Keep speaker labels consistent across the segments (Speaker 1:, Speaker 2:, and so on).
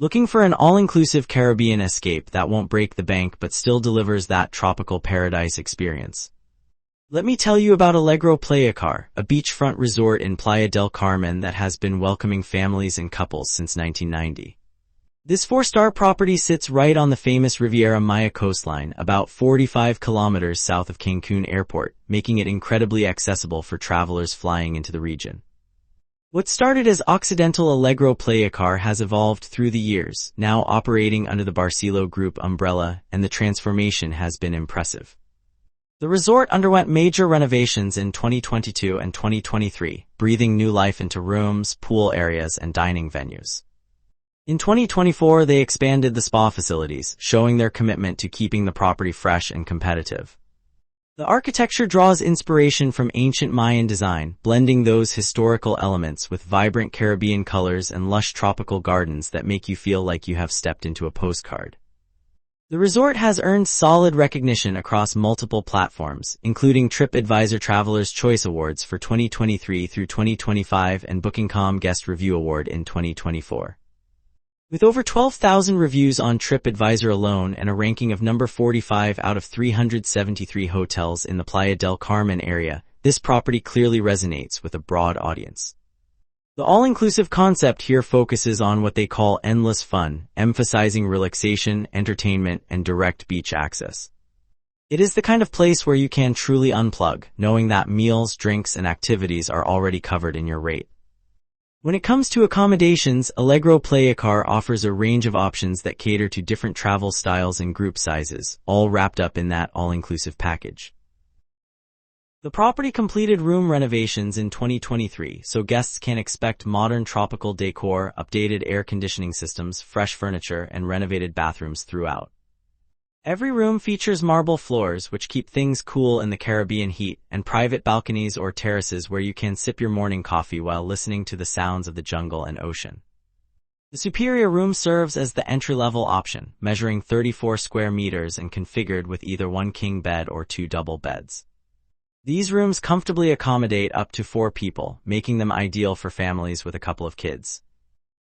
Speaker 1: Looking for an all-inclusive Caribbean escape that won't break the bank but still delivers that tropical paradise experience? Let me tell you about Allegro Playacar, a beachfront resort in Playa del Carmen that has been welcoming families and couples since 1990. This 4-star property sits right on the famous Riviera Maya coastline, about 45 kilometers south of Cancun Airport, making it incredibly accessible for travelers flying into the region. What started as Occidental Allegro Playacar has evolved through the years, now operating under the Barcelo Group umbrella, and the transformation has been impressive. The resort underwent major renovations in 2022 and 2023, breathing new life into rooms, pool areas, and dining venues. In 2024, they expanded the spa facilities, showing their commitment to keeping the property fresh and competitive. The architecture draws inspiration from ancient Mayan design, blending those historical elements with vibrant Caribbean colors and lush tropical gardens that make you feel like you have stepped into a postcard. The resort has earned solid recognition across multiple platforms, including TripAdvisor Travelers Choice Awards for 2023 through 2025 and Booking.com Guest Review Award in 2024. With over 12,000 reviews on TripAdvisor alone and a ranking of number 45 out of 373 hotels in the Playa del Carmen area, this property clearly resonates with a broad audience. The all-inclusive concept here focuses on what they call endless fun, emphasizing relaxation, entertainment, and direct beach access. It is the kind of place where you can truly unplug, knowing that meals, drinks, and activities are already covered in your rate. When it comes to accommodations, Allegro Playacar offers a range of options that cater to different travel styles and group sizes, all wrapped up in that all-inclusive package. The property completed room renovations in 2023, so guests can expect modern tropical decor, updated air conditioning systems, fresh furniture, and renovated bathrooms throughout. Every room features marble floors, which keep things cool in the Caribbean heat, and private balconies or terraces where you can sip your morning coffee while listening to the sounds of the jungle and ocean. The superior room serves as the entry-level option, measuring 34 square meters and configured with either one king bed or 2 double beds. These rooms comfortably accommodate up to 4 people, making them ideal for families with a couple of kids.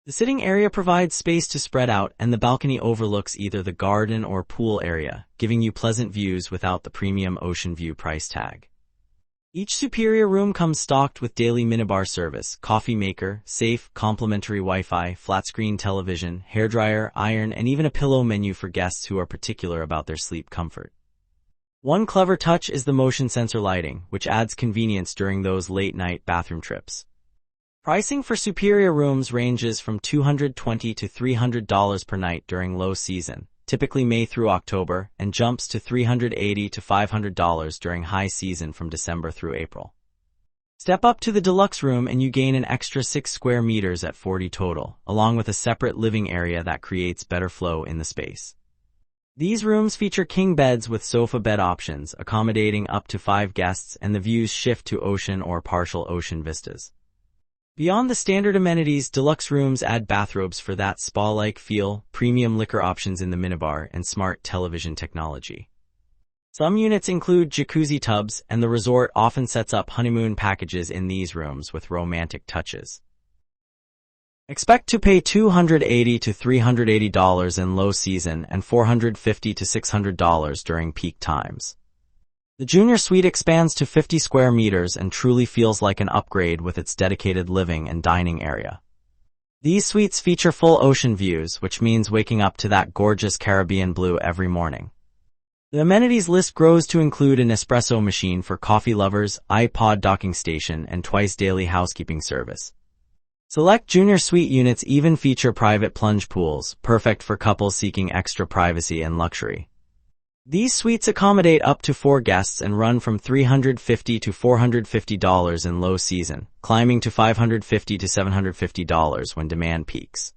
Speaker 1: The sitting area provides space to spread out, and the balcony overlooks either the garden or pool area, giving you pleasant views without the premium ocean view price tag. Each superior room comes stocked with daily minibar service, coffee maker, safe, complimentary Wi-Fi, flat-screen television, hairdryer, iron, and even a pillow menu for guests who are particular about their sleep comfort. One clever touch is the motion sensor lighting, which adds convenience during those late-night bathroom trips. Pricing for superior rooms ranges from $220 to $300 per night during low season, typically May through October, and jumps to $380 to $500 during high season from December through April. Step up to the deluxe room and you gain an extra 6 square meters at 40 total, along with a separate living area that creates better flow in the space. These rooms feature king beds with sofa bed options, accommodating up to 5 guests, and the views shift to ocean or partial ocean vistas. Beyond the standard amenities, deluxe rooms add bathrobes for that spa-like feel, premium liquor options in the minibar, and smart television technology. Some units include jacuzzi tubs, and the resort often sets up honeymoon packages in these rooms with romantic touches. Expect to pay $280 to $380 in low season and $450 to $600 during peak times. The junior suite expands to 50 square meters and truly feels like an upgrade with its dedicated living and dining area. These suites feature full ocean views, which means waking up to that gorgeous Caribbean blue every morning. The amenities list grows to include an espresso machine for coffee lovers, iPod docking station, and twice daily housekeeping service. Select junior suite units even feature private plunge pools, perfect for couples seeking extra privacy and luxury. These suites accommodate up to 4 guests and run from $350 to $450 in low season, climbing to $550 to $750 when demand peaks.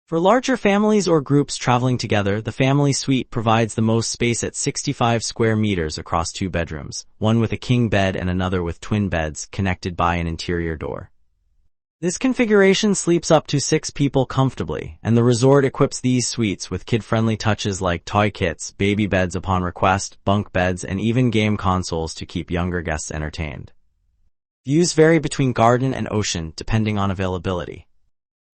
Speaker 1: For larger families or groups traveling together, the family suite provides the most space at 65 square meters across 2 bedrooms, one with a king bed and another with twin beds connected by an interior door. This configuration sleeps up to 6 people comfortably, and the resort equips these suites with kid-friendly touches like toy kits, baby beds upon request, bunk beds, and even game consoles to keep younger guests entertained. Views vary between garden and ocean depending on availability.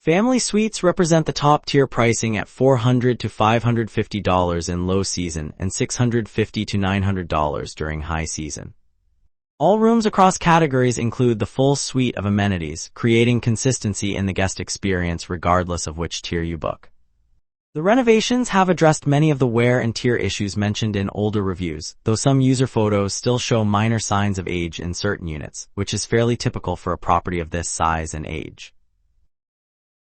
Speaker 1: Family suites represent the top-tier pricing at $400 to $550 in low season and $650 to $900 during high season. All rooms across categories include the full suite of amenities, creating consistency in the guest experience regardless of which tier you book. The renovations have addressed many of the wear and tear issues mentioned in older reviews, though some user photos still show minor signs of age in certain units, which is fairly typical for a property of this size and age.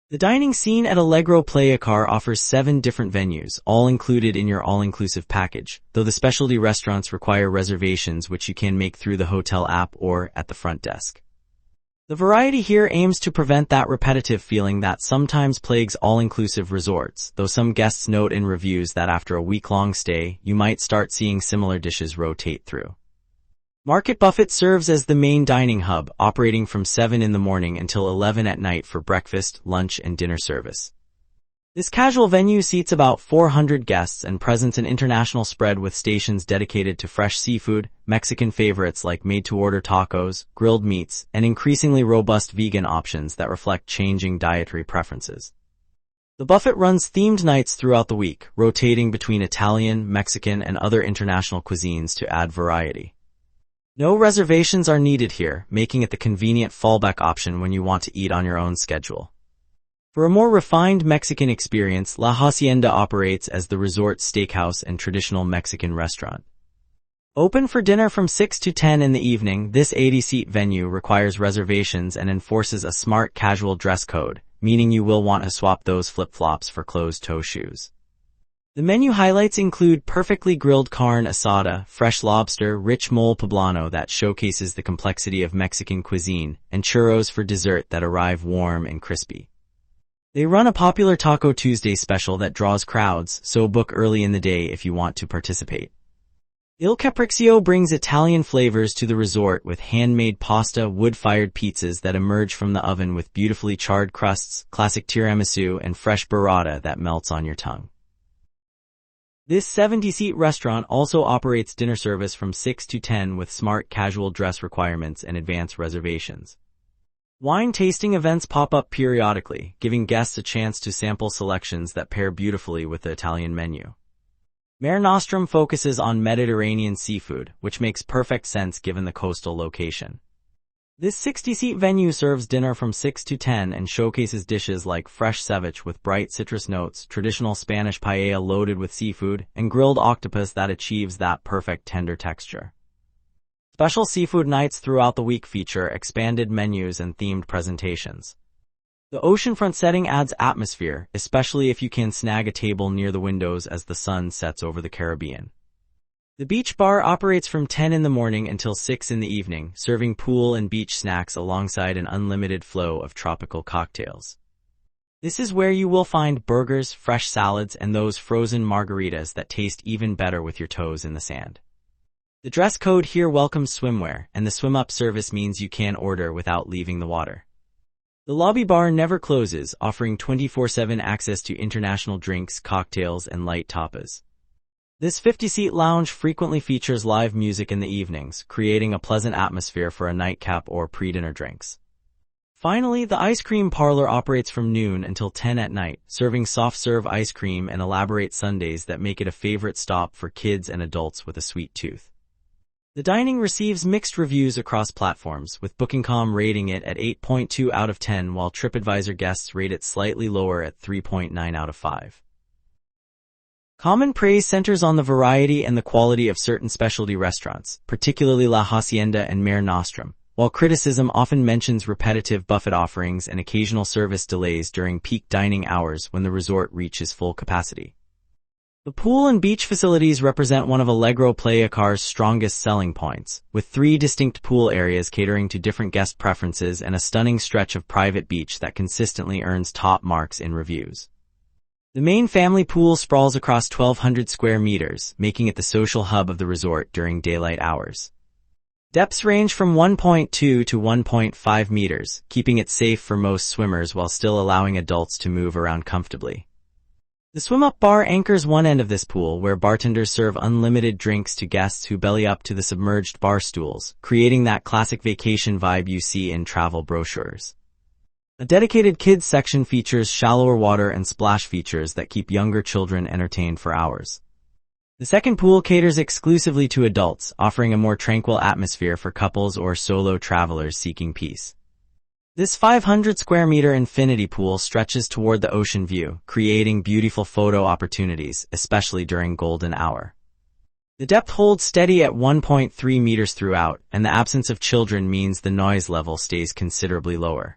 Speaker 1: The dining scene at Allegro Playacar offers 7 different venues, all included in your all-inclusive package, though the specialty restaurants require reservations which you can make through the hotel app or at the front desk. The variety here aims to prevent that repetitive feeling that sometimes plagues all-inclusive resorts, though some guests note in reviews that after a week-long stay, you might start seeing similar dishes rotate through. Market Buffet serves as the main dining hub, operating from 7 in the morning until 11 at night for breakfast, lunch, and dinner service. This casual venue seats about 400 guests and presents an international spread with stations dedicated to fresh seafood, Mexican favorites like made-to-order tacos, grilled meats, and increasingly robust vegan options that reflect changing dietary preferences. The buffet runs themed nights throughout the week, rotating between Italian, Mexican, and other international cuisines to add variety. No reservations are needed here, making it the convenient fallback option when you want to eat on your own schedule. For a more refined Mexican experience, La Hacienda operates as the resort steakhouse and traditional Mexican restaurant. Open for dinner from 6 to 10 in the evening, this 80-seat venue requires reservations and enforces a smart casual dress code, meaning you will want to swap those flip-flops for closed-toe shoes. The menu highlights include perfectly grilled carne asada, fresh lobster, rich mole poblano that showcases the complexity of Mexican cuisine, and churros for dessert that arrive warm and crispy. They run a popular Taco Tuesday special that draws crowds, so book early in the day if you want to participate. Il Capriccio brings Italian flavors to the resort with handmade pasta, wood-fired pizzas that emerge from the oven with beautifully charred crusts, classic tiramisu, and fresh burrata that melts on your tongue. This 70-seat restaurant also operates dinner service from 6 to 10 with smart casual dress requirements and advance reservations. Wine tasting events pop up periodically, giving guests a chance to sample selections that pair beautifully with the Italian menu. Mare Nostrum focuses on Mediterranean seafood, which makes perfect sense given the coastal location. This 60-seat venue serves dinner from 6 to 10 and showcases dishes like fresh ceviche with bright citrus notes, traditional Spanish paella loaded with seafood, and grilled octopus that achieves that perfect tender texture. Special seafood nights throughout the week feature expanded menus and themed presentations. The oceanfront setting adds atmosphere, especially if you can snag a table near the windows as the sun sets over the Caribbean. The beach bar operates from 10 in the morning until 6 in the evening, serving pool and beach snacks alongside an unlimited flow of tropical cocktails. This is where you will find burgers, fresh salads, and those frozen margaritas that taste even better with your toes in the sand. The dress code here welcomes swimwear, and the swim-up service means you can order without leaving the water. The lobby bar never closes, offering 24/7 access to international drinks, cocktails, and light tapas. This 50-seat lounge frequently features live music in the evenings, creating a pleasant atmosphere for a nightcap or pre-dinner drinks. Finally, the ice cream parlor operates from noon until 10 at night, serving soft-serve ice cream and elaborate sundaes that make it a favorite stop for kids and adults with a sweet tooth. The dining receives mixed reviews across platforms, with Booking.com rating it at 8.2 out of 10 while TripAdvisor guests rate it slightly lower at 3.9 out of 5. Common praise centers on the variety and the quality of certain specialty restaurants, particularly La Hacienda and Mare Nostrum, while criticism often mentions repetitive buffet offerings and occasional service delays during peak dining hours when the resort reaches full capacity. The pool and beach facilities represent one of Allegro Playacar's strongest selling points, with 3 distinct pool areas catering to different guest preferences and a stunning stretch of private beach that consistently earns top marks in reviews. The main family pool sprawls across 1,200 square meters, making it the social hub of the resort during daylight hours. Depths range from 1.2 to 1.5 meters, keeping it safe for most swimmers while still allowing adults to move around comfortably. The swim-up bar anchors one end of this pool, where bartenders serve unlimited drinks to guests who belly up to the submerged bar stools, creating that classic vacation vibe you see in travel brochures. A dedicated kids section features shallower water and splash features that keep younger children entertained for hours. The second pool caters exclusively to adults, offering a more tranquil atmosphere for couples or solo travelers seeking peace. This 500 square meter infinity pool stretches toward the ocean view, creating beautiful photo opportunities, especially during golden hour. The depth holds steady at 1.3 meters throughout, and the absence of children means the noise level stays considerably lower.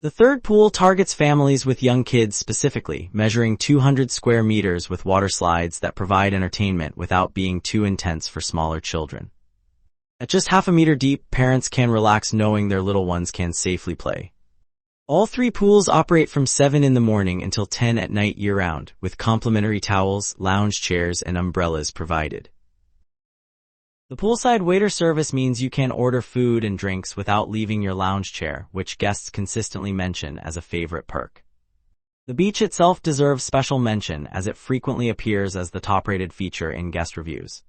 Speaker 1: The third pool targets families with young kids specifically, measuring 200 square meters with water slides that provide entertainment without being too intense for smaller children. At just half a meter deep, parents can relax knowing their little ones can safely play. All three pools operate from 7 in the morning until 10 at night year-round, with complimentary towels, lounge chairs, and umbrellas provided. The poolside waiter service means you can order food and drinks without leaving your lounge chair, which guests consistently mention as a favorite perk. The beach itself deserves special mention as it frequently appears as the top-rated feature in guest reviews.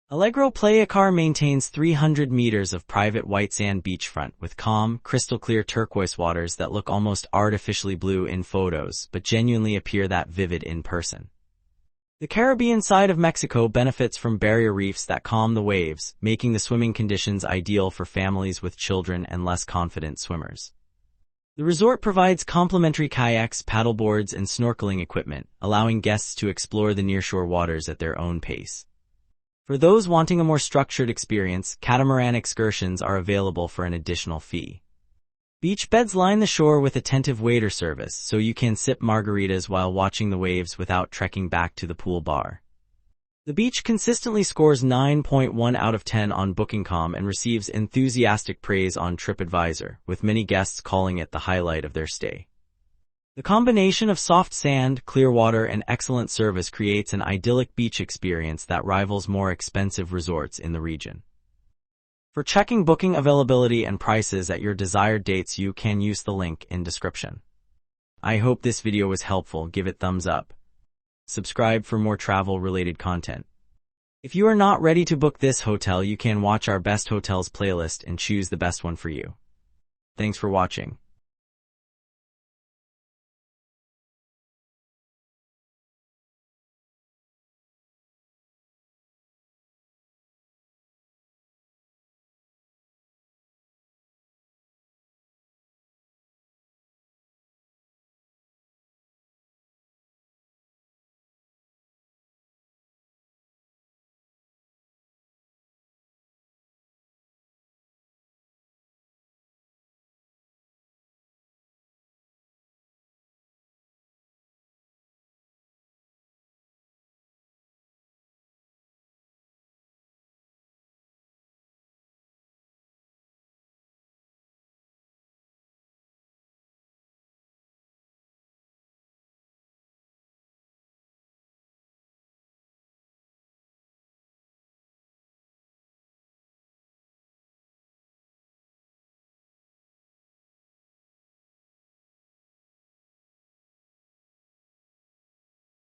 Speaker 1: Allegro Playacar maintains 300 meters of private white sand beachfront with calm, crystal-clear turquoise waters that look almost artificially blue in photos but genuinely appear that vivid in person. The Caribbean side of Mexico benefits from barrier reefs that calm the waves, making the swimming conditions ideal for families with children and less confident swimmers. The resort provides complimentary kayaks, paddleboards, and snorkeling equipment, allowing guests to explore the nearshore waters at their own pace. For those wanting a more structured experience, catamaran excursions are available for an additional fee. Beach beds line the shore with attentive waiter service, so you can sip margaritas while watching the waves without trekking back to the pool bar. The beach consistently scores 9.1 out of 10 on Booking.com and receives enthusiastic praise on TripAdvisor, with many guests calling it the highlight of their stay. The combination of soft sand, clear water, and excellent service creates an idyllic beach experience that rivals more expensive resorts in the region. For checking booking availability and prices at your desired dates, you can use the link in description. I hope this video was helpful. Give it thumbs up. Subscribe for more travel-related content. If you are not ready to book this hotel, you can watch our best hotels playlist and choose the best one for you. Thanks for watching.